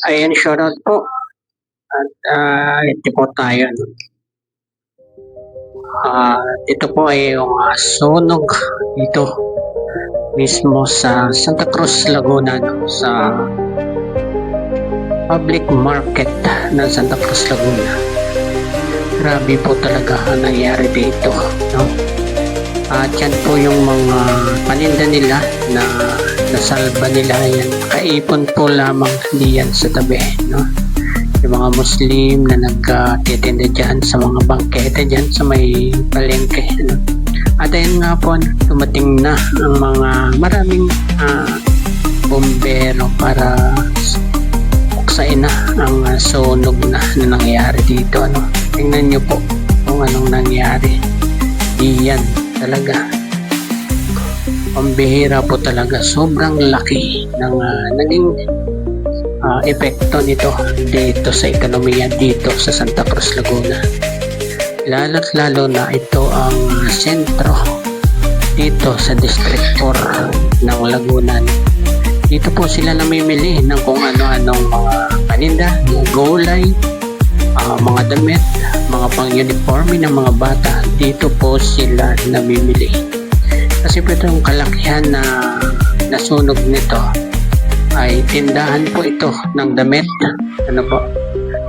Ayan, shoutout po. At ito po tayo. Ito po ay yung sunog dito mismo sa Santa Cruz, Laguna, no? Sa public market ng Santa Cruz, Laguna. Grabe po talaga ang nangyari dito, no? At yan po yung mga paninda nila na nasalba nila yan. Kaipon po lamang diyan sa tabi, no? Yung mga Muslim na nagtitinda dyan sa mga bangkete dyan sa may palengke, no? At ayun nga po, tumating na ang mga maraming bombero para buksain na ang sunog na nangyari dito, no? Tingnan nyo po kung anong nangyari. Iyan talaga, pambihira po talaga. Sobrang laki ng naging epekto nito dito sa ekonomiya dito sa Santa Cruz, Laguna. Lalo't lalo na ito ang sentro dito sa District 4 ng Laguna. Dito po sila namimili ng kung ano-anong mga paninda, mga gulay, mga damit, mga pang-uniforme ng mga bata. Dito po sila namimili. Kasi po itong kalakihan na nasunog nito ay tindahan po ito ng damit, ano po,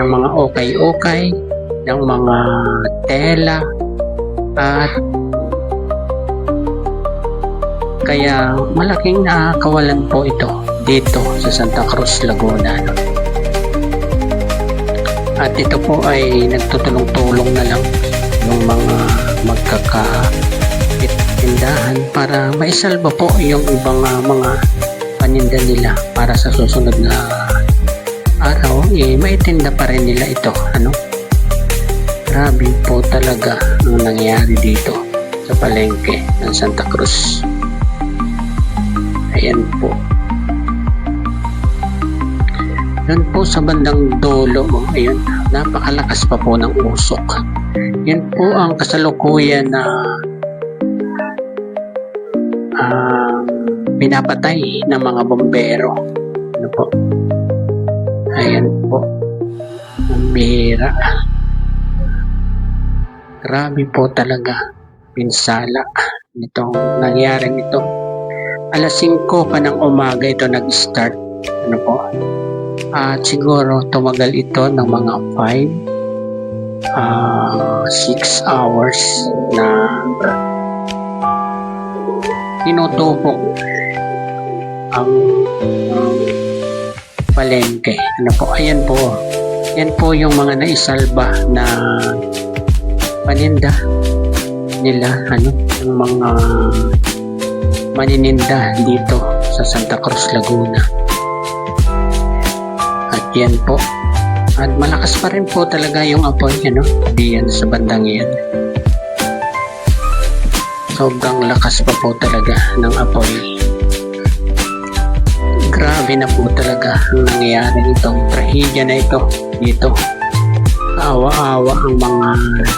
ng mga okay-okay, ng mga tela, at kaya malaking kawalan po ito dito sa Santa Cruz, Laguna, no? At ito po ay nagtutulong-tulong na lang ng mga magkakatindahan para maisalba po yung ibang mga paninda nila para sa susunod na araw maitinda pa rin nila ito, ano? Grabe po talaga ang nangyari dito sa palengke ng Santa Cruz. Ayan po. Yan po sa bandang dulo, ayun, napakalakas pa po ng usok. Yan po ang kasalukuyan na pinapatay ng mga bombero. Ano po? Ayan po. Bombera. Grabe po talaga. Pinsala nitong nangyari nito. Alas 5 pa ng umaga ito nag-start. Ano po? At siguro tumagal ito ng mga 6 hours na tinutupok ang palengke. Ano po? Ayan po. Yan po yung mga naisalba na paninda nila, ano, yung mga manininda dito sa Santa Cruz, Laguna. At yan po. At malakas pa rin po talaga yung apoy, ano, diyan sa bandang yan. Sobrang lakas pa po talaga ng apoy. Grabe na po talaga ang nangyayari itong trahedya na ito dito. Awa-awa ang mga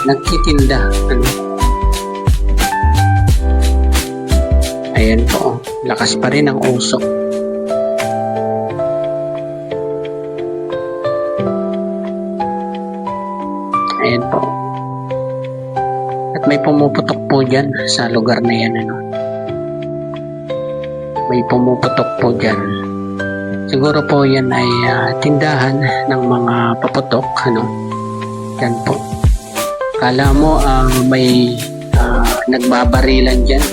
nagtitinda, ano. Ayan po, lakas pa rin ang usok. Ayan po. At may pumuputok po dyan sa lugar na yan, ano. May pumuputok po dyan. Siguro po yan ay tindahan ng mga paputok, ano. Yan po. Kala mo may nagbabarilan dyan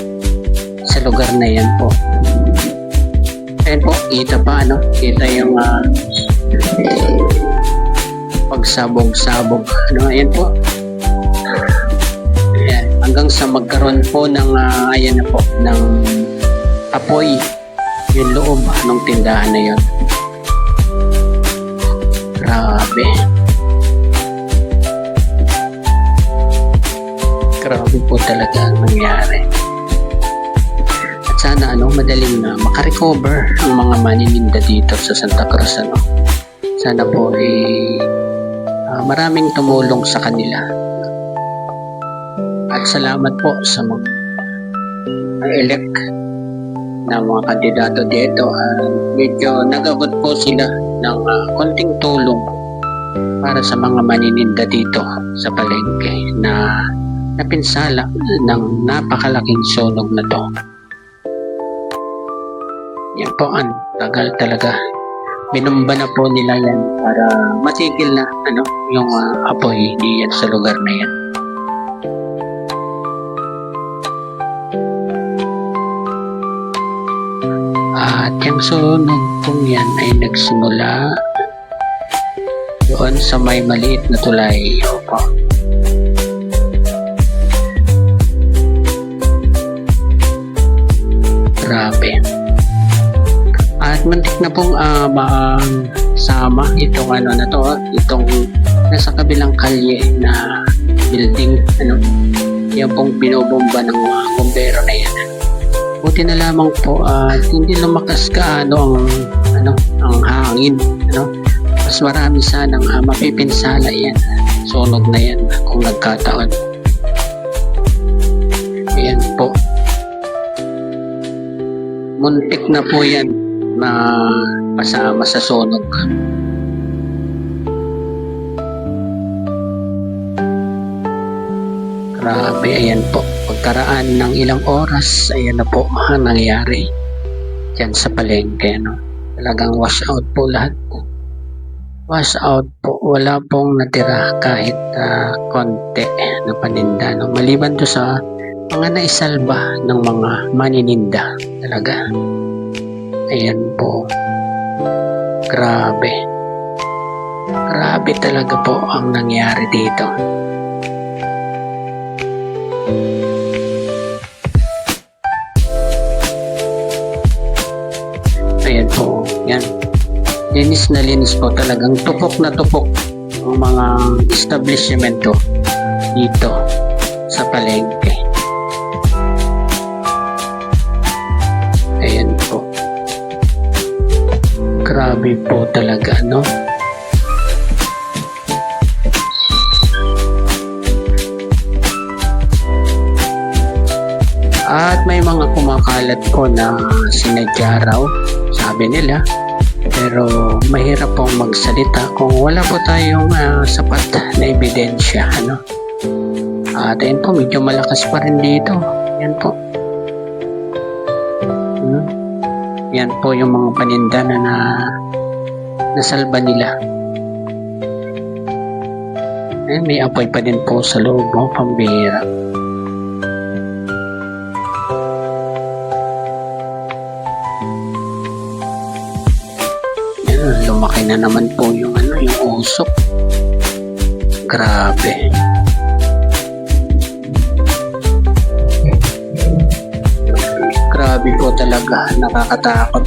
sa lugar na yan po. Ayan po, kita pa, ano. Kita yung pagsabog-sabog, ano. Ayan po. Ayan. Hanggang sa magkaroon po ng ayan na po, ng apoy yung loob ng tindahan na yun. Grabe. Grabe po talaga ang nangyari. At sana madaling makarecover ang mga manininda dito sa Santa Cruz, ano. Sana po maraming tumulong sa kanila. At salamat po sa mga elect ng mga kandidato dito, medyo nagabot po sila ng konting tulong para sa mga manininda dito sa palengke na napinsala ng napakalaking sunog na to. Yan po, ang tagal talaga. Binumba na po nila yan para matigil na yung apoy diyan sa lugar na yan. At yung sunog pong yan ay nagsimula doon sa may maliit na tulay. Opo. Grabe. At muntik na pong sama itong na to, itong nasa kabilang kalye na building, yan pong binobomba ng mga bombero na yan. Buti na lamang po hindi lumakas kaano ang hangin, mas marami sanang mapipinsala yan, sunog na yan kung nagkataon. Ayan po, muntik na po yan na pasama sa sunog. Grabe, ayan po. Pagkaraan ng ilang oras, ayan na po ang nangyari dyan sa palengke. Talagang wash out po lahat. Wash out po. Wala pong natira kahit konti na paninda. Maliban to sa mga naisalba ng mga manininda. Talaga. Ayan po. Grabe. Grabe talaga po ang nangyari dito. Ayan po. Yan. Linis na linis po. Talagang tupok na tupok ang mga establishmento dito sa palengke. Ayan po. Grabe po talaga, At may mga kumakalat po na sinadya raw, sabi nila. Pero mahirap pong magsalita kung wala po tayong sapat na ebidensya, At ayun po, medyo malakas pa rin dito. Yan po. Yan po yung mga paninda na nasalba nila. May apoy pa din po sa loob, pambihira. Yan, lumaki na naman po yung yung usok. Grabe. Grabe po talaga, nakakatakot.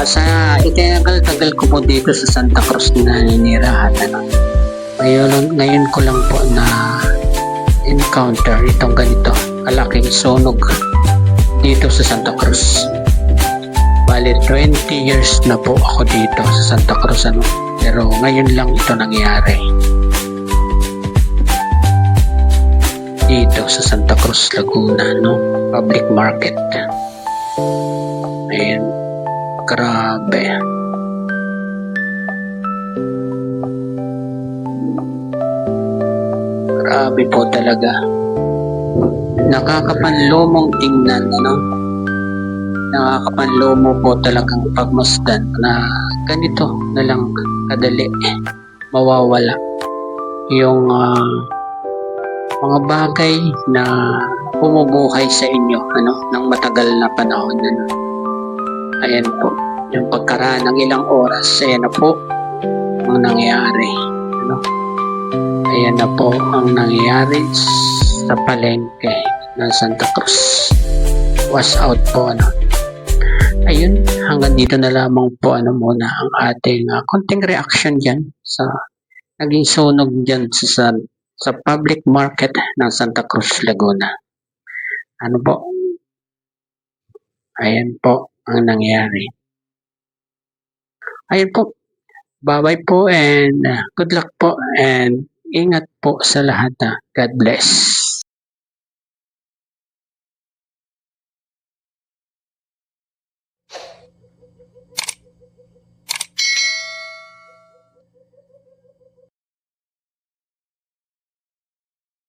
Sa itinagal-tagal ko po dito sa Santa Cruz na ninirahan, ngayon ko lang po na encounter itong ganito kalaking sunog dito sa Santa Cruz. Bali 20 years na po ako dito sa Santa Cruz, pero ngayon lang ito nangyari dito sa Santa Cruz, Laguna, public market. Ayan, grabe. Grabe po talaga. Nakakapanlumong tingnan, Nakakapanlumo po talagang pagmasdan na ganito na lang kadali mawawala yung mga bagay na bumubuhay sa inyo ng matagal na panahon. Ayan po, yung pagkaraan ng ilang oras, ayan na po ang nangyari. Ayan na po ang nangyari sa palengke ng Santa Cruz. Wash out po. Ayun, hanggang dito na lamang po muna ang ating konting reaction dyan sa naging sunog dyan sa public market ng Santa Cruz, Laguna. Po? Ayan po ang nangyari. Ayan po. Bye-bye po and good luck po and ingat po sa lahat. God bless.